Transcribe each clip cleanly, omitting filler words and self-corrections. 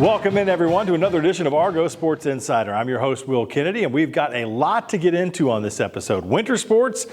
Welcome in, everyone, to another edition of Argo Sports Insider. I'm your host, Will Kennedy, and we've got a lot to get into on this episode. Winter sports,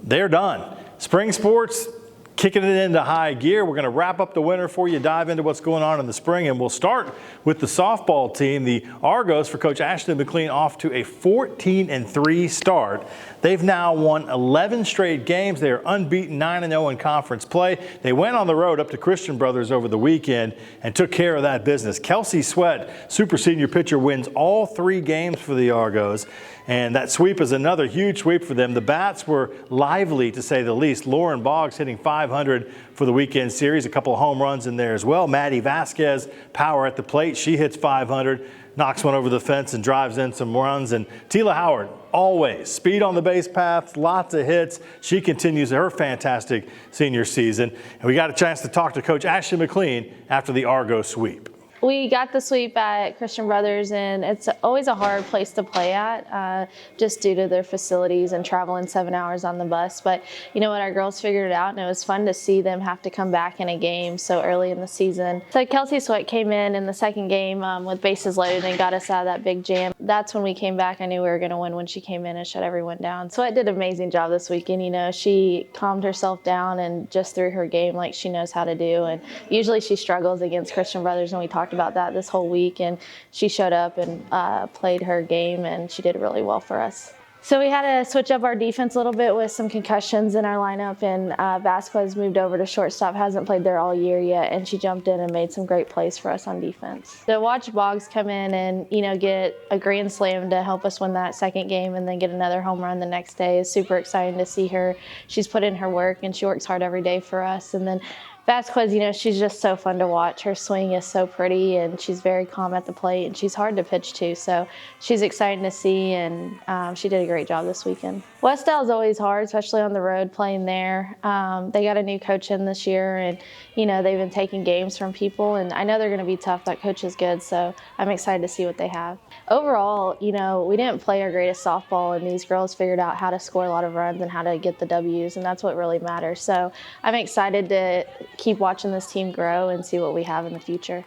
they're done. Spring sports, kicking it into high gear. We're going to wrap up the winter for you, dive into what's going on in the spring, and we'll start with the softball team. The Argos, for Coach Ashley McLean, off to a 14-3 start. They've now won 11 straight games. They are unbeaten, 9-0 in conference play. They went on the road up to Christian Brothers over the weekend and took care of that business. Kelsey Sweat, super senior pitcher, wins all 3 games for the Argos. And that sweep is another huge sweep for them. The bats were lively, to say the least. Lauren Boggs hitting .500 for the weekend series. A couple of home runs in there as well. Maddie Vasquez, power at the plate. She hits .500, knocks one over the fence and drives in some runs. And Tila Howard, always speed on the base paths, lots of hits. She continues her fantastic senior season. And we got a chance to talk to Coach Ashley McLean after the Argo sweep. We got the sweep at Christian Brothers, and it's always a hard place to play at, just due to their facilities and traveling 7 hours on the bus. But you know what, our girls figured it out, and it was fun to see them have to come back in a game so early in the season. So Kelsey Sweat came in the second game with bases loaded and got us out of that big jam. That's when we came back. I knew we were going to win when she came in and shut everyone down. Sweat did an amazing job this weekend. You know, she calmed herself down and just threw her game like she knows how to do. And usually she struggles against Christian Brothers, and we talked about that this whole week, and she showed up and played her game, and she did really well for us. So we had to switch up our defense a little bit with some concussions in our lineup, and Vasquez moved over to shortstop, hasn't played there all year yet, and she jumped in and made some great plays for us on defense. To watch Boggs come in and, you know, get a grand slam to help us win that second game and then get another home run the next day is super exciting to see her. She's put in her work and she works hard every day for us. And then Vasquez, you know, she's just so fun to watch. Her swing is so pretty, and she's very calm at the plate, and she's hard to pitch to. So she's exciting to see, and she did a great job this weekend. Westdale is always hard, especially on the road playing there. They got a new coach in this year, and, you know, they've been taking games from people, and I know they're going to be tough. That coach is good, so I'm excited to see what they have. Overall, you know, we didn't play our greatest softball, and these girls figured out how to score a lot of runs and how to get the W's, and that's what really matters. So I'm excited to keep watching this team grow and see what we have in the future.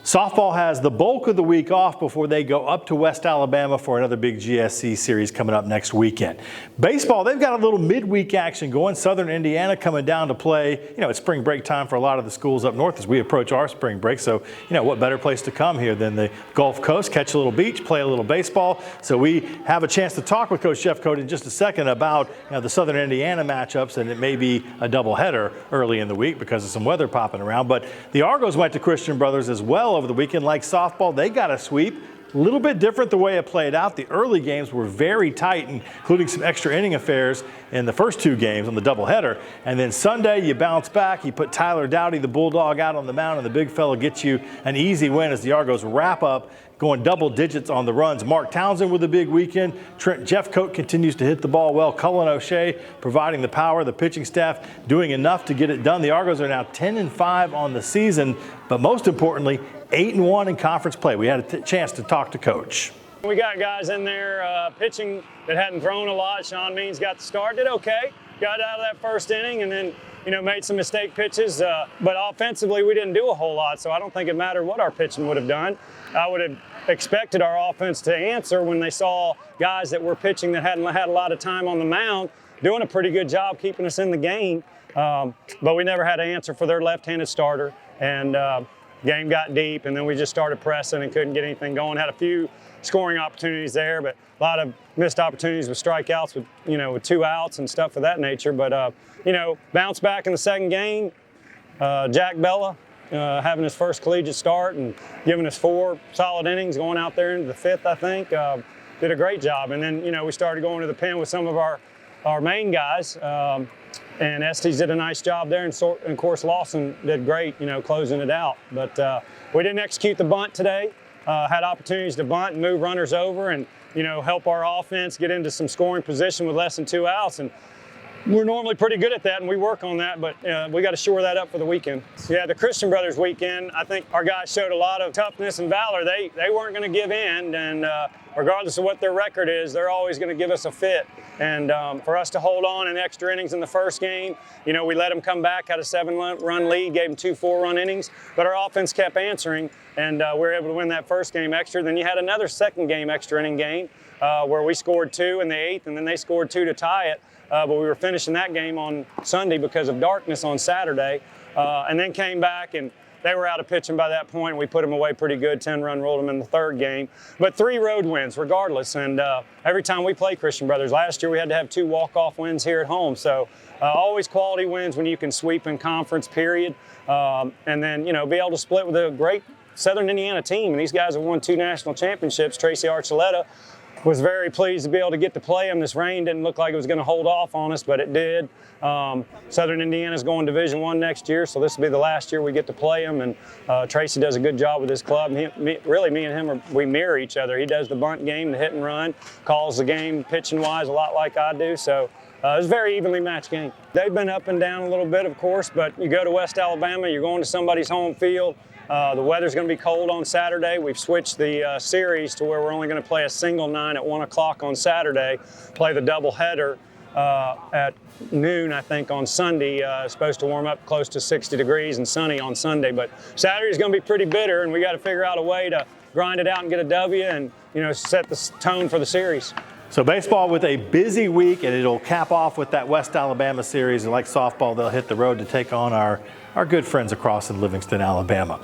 Softball has the bulk of the week off before they go up to West Alabama for another big GSC series coming up next weekend. Baseball, they've got a little midweek action going. Southern Indiana coming down to play. You know, it's spring break time for a lot of the schools up north as we approach our spring break. So, you know, what better place to come here than the Gulf Coast, catch a little beach, play a little baseball. So we have a chance to talk with Coach Jeffcoat in just a second about, you know, the Southern Indiana matchups, and it may be a doubleheader early in the week because of some weather popping around. But the Argos went to Christian Brothers as well over the weekend. Like softball, they got a sweep. A little bit different the way it played out. The early games were very tight, including some extra inning affairs in the first 2 games on the doubleheader. And then Sunday, you bounce back. You put Tyler Dowdy, the Bulldog, out on the mound, and the big fella gets you an easy win as the Argos wrap up, going double digits on the runs. Mark Townsend with a big weekend. Trent Jeffcoat continues to hit the ball well. Cullen O'Shea providing the power. The pitching staff doing enough to get it done. The Argos are now 10-5 on the season, but most importantly, 8-1 in conference play. We had a chance to talk to Coach. We got guys in there pitching that hadn't thrown a lot. Sean Means got the start, did okay. Got out of that first inning and then, you know, made some mistake pitches. But offensively, we didn't do a whole lot, so I don't think it mattered what our pitching would have done. I would have expected our offense to answer when they saw guys that were pitching that hadn't had a lot of time on the mound doing a pretty good job keeping us in the game. But we never had an answer for their left-handed starter. And game got deep, and then we just started pressing and couldn't get anything going. Had a few scoring opportunities there, but a lot of missed opportunities with strikeouts with, you know, with 2 outs and stuff of that nature. But, you know, bounced back in the second game. Jack Bella having his first collegiate start and giving us 4 solid innings, going out there into the 5th, I think. Did a great job. And then, you know, we started going to the pen with some of our main guys. And Estes did a nice job there, and of course Lawson did great, you know, closing it out. But we didn't execute the bunt today. Had opportunities to bunt and move runners over and, you know, help our offense get into some scoring position with less than 2 outs. And we're normally pretty good at that, and we work on that, but we got to shore that up for the weekend. Yeah, the Christian Brothers weekend, I think our guys showed a lot of toughness and valor. They weren't going to give in, and regardless of what their record is, they're always going to give us a fit. And for us to hold on in extra innings in the first game, we let them come back, had a 7-run lead, gave them 2 4-run innings, but our offense kept answering, and we were able to win that first game extra. Then you had another second game extra inning game where we scored 2 in the 8th, and then they scored 2 to tie it. But we were finishing that game on Sunday because of darkness on Saturday, and then came back, and they were out of pitching by that point. We put them away pretty good, 10-run rolled them in the third game. But 3 road wins regardless, and every time we play Christian Brothers, last year we had to have 2 walk-off wins here at home. So always quality wins when you can sweep in conference, period. And then, be able to split with a great Southern Indiana team. And these guys have won 2 national championships. Tracy Archuleta was very pleased to be able to get to play them. This rain didn't look like it was going to hold off on us, but it did. Southern Indiana's going Division I next year, so this will be the last year we get to play them. And Tracy does a good job with his club. Me and him, we mirror each other. He does the bunt game, the hit and run, calls the game pitching-wise a lot like I do. So it was a very evenly matched game. They've been up and down a little bit, of course, but you go to West Alabama, you're going to somebody's home field. The weather's going to be cold on Saturday. We've switched the series to where we're only going to play a single 9 at 1 o'clock on Saturday, play the doubleheader at noon, I think, on Sunday. Supposed to warm up close to 60 degrees and sunny on Sunday, but Saturday's going to be pretty bitter, and we got to figure out a way to grind it out and get a W and, set the tone for the series. So baseball with a busy week, and it'll cap off with that West Alabama series. And like softball, they'll hit the road to take on our good friends across in Livingston, Alabama.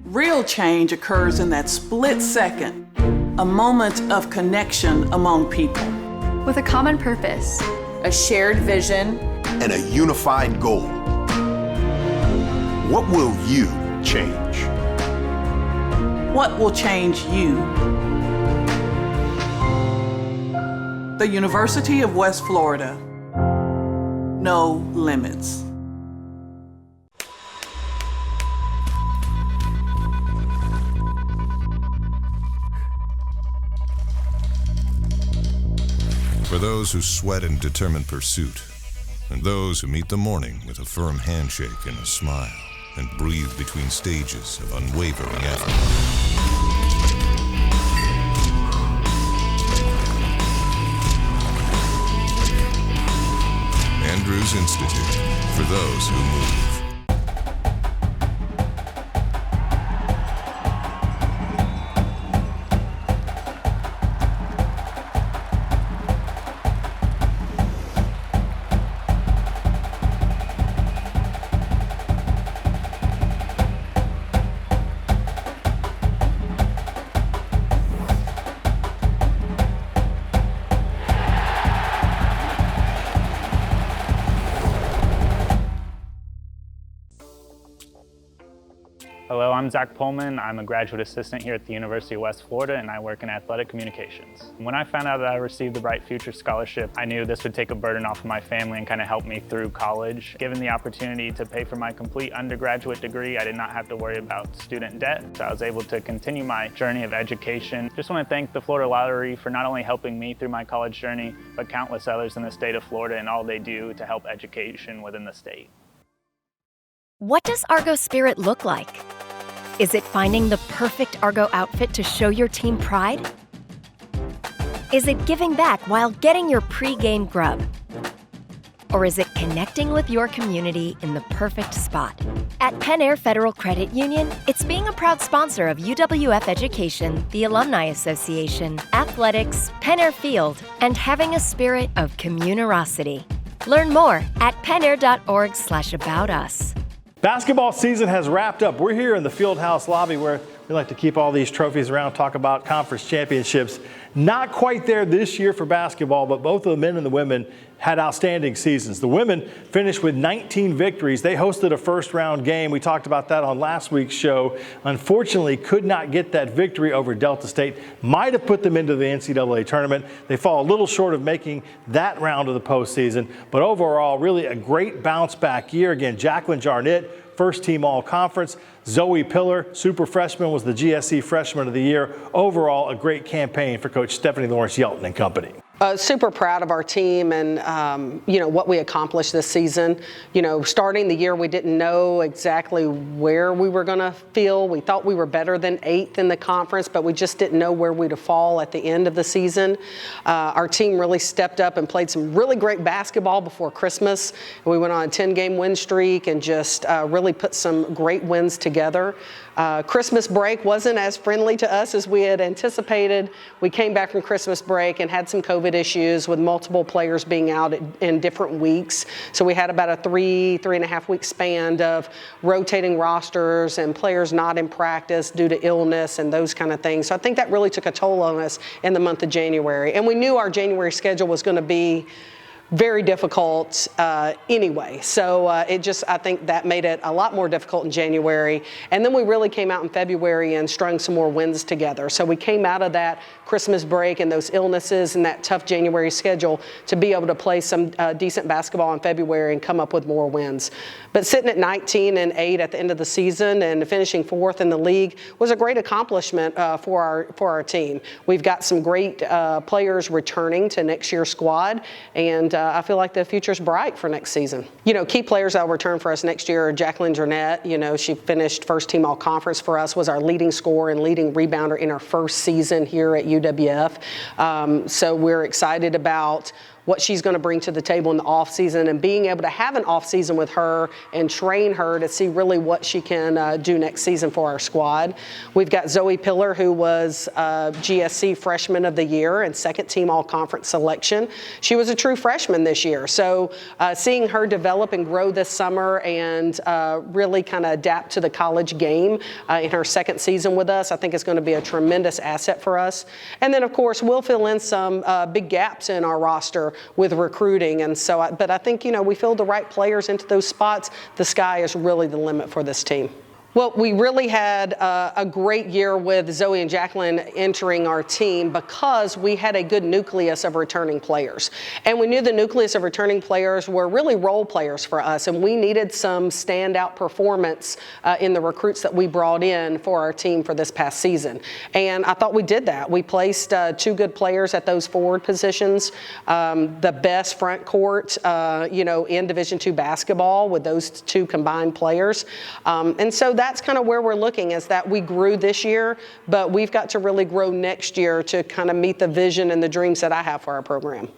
Real change occurs in that split second, a moment of connection among people. With a common purpose, a shared vision, and a unified goal. What will you change? What will change you? The University of West Florida. No limits. For those who sweat in determined pursuit, and those who meet the morning with a firm handshake and a smile, and breathe between stages of unwavering effort. Andrews Institute, for those who move. Hello, I'm Zach Pullman. I'm a graduate assistant here at the University of West Florida, and I work in athletic communications. When I found out that I received the Bright Future Scholarship, I knew this would take a burden off of my family and kind of help me through college. Given the opportunity to pay for my complete undergraduate degree, I did not have to worry about student debt, so I was able to continue my journey of education. Just want to thank the Florida Lottery for not only helping me through my college journey, but countless others in the state of Florida and all they do to help education within the state. What does Argo Spirit look like? Is it finding the perfect Argo outfit to show your team pride? Is it giving back while getting your pre-game grub? Or is it connecting with your community in the perfect spot? At Penn Air Federal Credit Union, it's being a proud sponsor of UWF Education, the Alumni Association, athletics, Penn Air Field, and having a spirit of communerosity. Learn more at pennair.org/aboutus. Basketball season has wrapped up. We're here in the Fieldhouse lobby where we like to keep all these trophies around, talk about conference championships. Not quite there this year for basketball, but both of the men and the women had outstanding seasons. The women finished with 19 victories. They hosted a first-round game. We talked about that on last week's show. Unfortunately, could not get that victory over Delta State. Might have put them into the NCAA tournament. They fall a little short of making that round of the postseason. But overall, really a great bounce-back year. Again, Jacqueline Jarnett, first-team all-conference. Zoe Piller, super freshman, was the GSC Freshman of the Year. Overall, a great campaign for Coach Stephanie Lawrence Yelton and company. Super proud of our team and, what we accomplished this season. Starting the year, we didn't know exactly where we were going to feel. We thought we were better than 8th in the conference, but we just didn't know where we'd fall at the end of the season. Our team really stepped up and played some really great basketball before Christmas. We went on a 10-game win streak and just really put some great wins together. Christmas break wasn't as friendly to us as we had anticipated. We came back from Christmas break and had some COVID issues with multiple players being out in different weeks. So we had about a 3.5 week span of rotating rosters and players not in practice due to illness and those kind of things. So I think that really took a toll on us in the month of January. And we knew our January schedule was going to be very difficult anyway. So I think that made it a lot more difficult in January. And then we really came out in February and strung some more wins together. So we came out of that Christmas break and those illnesses and that tough January schedule to be able to play some decent basketball in February and come up with more wins. But sitting at 19-8 at the end of the season and finishing 4th in the league was a great accomplishment for our team. We've got some great players returning to next year's squad, and I feel like the future's bright for next season. Key players that will return for us next year are Jacqueline Jernette. She finished first team all conference for us, was our leading scorer and leading rebounder in our first season here at UWF. So we're excited about what she's going to bring to the table in the off season and being able to have an off season with her and train her to see really what she can do next season for our squad. We've got Zoe Piller, who was GSC Freshman of the Year and second team all conference selection. She was a true freshman this year. So seeing her develop and grow this summer and really kind of adapt to the college game in her second season with us, I think is going to be a tremendous asset for us. And then of course, we'll fill in some big gaps in our roster with recruiting. And so, but I think, we filled the right players into those spots. The sky is really the limit for this team. Well, we really had a great year with Zoe and Jacqueline entering our team because we had a good nucleus of returning players. And we knew the nucleus of returning players were really role players for us, and we needed some standout performance in the recruits that we brought in for our team for this past season. And I thought we did that. We placed 2 good players at those forward positions, the best front court, in Division II basketball with those 2 combined players. And so that's kind of where we're looking, is that we grew this year, but we've got to really grow next year to kind of meet the vision and the dreams that I have for our program.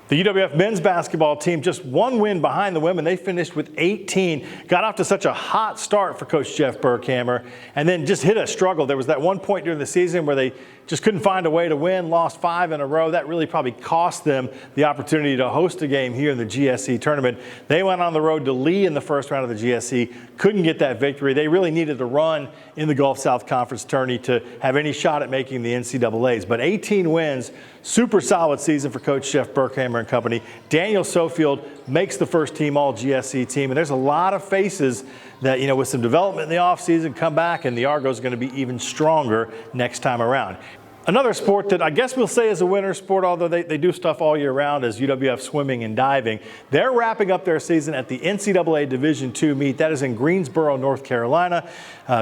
The UWF men's basketball team just 1 win behind the women. They finished with 18. Got off to such a hot start for Coach Jeff Burkhammer and then just hit a struggle. There was that one point during the season where they just couldn't find a way to win, lost 5 in a row. That really probably cost them the opportunity to host a game here in the GSC tournament. They went on the road to Lee in the first round of the GSC, couldn't get that victory. They really needed to run in the Gulf South Conference tourney to have any shot at making the NCAAs. But 18 wins, super solid season for Coach Jeff Burkhammer and company. Daniel Sofield makes the first team all GSC team, and there's a lot of faces that, with some development in the offseason, come back, and the Argos are going to be even stronger next time around. Another sport that I guess we'll say is a winter sport, although they do stuff all year round, is UWF swimming and diving. They're wrapping up their season at the NCAA Division II meet. That is in Greensboro, North Carolina.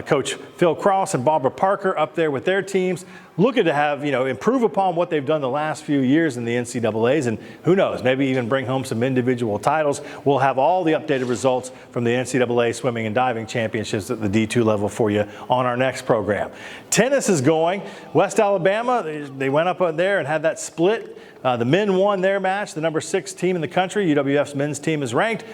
Coach Phil Cross and Barbara Parker up there with their teams, looking to have, improve upon what they've done the last few years in the NCAAs, and who knows, maybe even bring home some individual titles. We'll have all the updated results from the NCAA swimming and diving championships at the D2 level for you on our next program. Tennis is going. West Alabama, they went up there and had that split. The men won their match, the number 6 team in the country. UWF's men's team is ranked.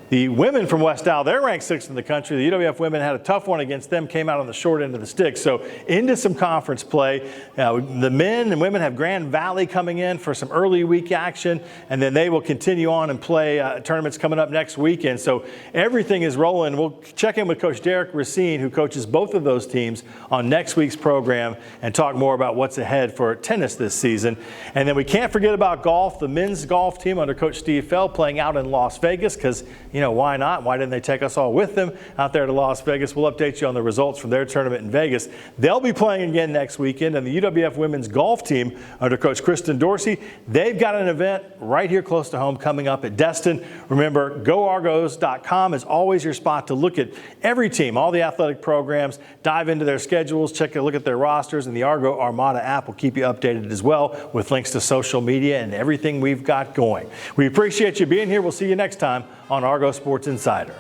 The women from West Al, they're ranked 6th in the country. The UWF women had a tough one against them, came out on the short end of the stick. So into some conference play. The men and women have Grand Valley coming in for some early week action, and then they will continue on and play tournaments coming up next weekend. So everything is rolling. We'll check in with Coach Derek Racine, who coaches both of those teams, on next week's program and talk more about what's ahead for tennis this season. And then we can't forget about golf. The men's golf team under Coach Steve Fell playing out in Las Vegas because, why not? Why didn't they take us all with them out there to Las Vegas? We'll update you on the results from their tournament in Vegas. They'll be playing again next weekend, and the UWF women's golf team under Coach Kristen Dorsey, they've got an event right here close to home coming up at Destin. Remember, GoArgos.com is always your spot to look at every team, all the athletic programs, dive into their schedules, take a look at their rosters, and the Argo Armada app will keep you updated as well with links to social media and everything we've got going. We appreciate you being here. We'll see you next time on Argo Sports Insider.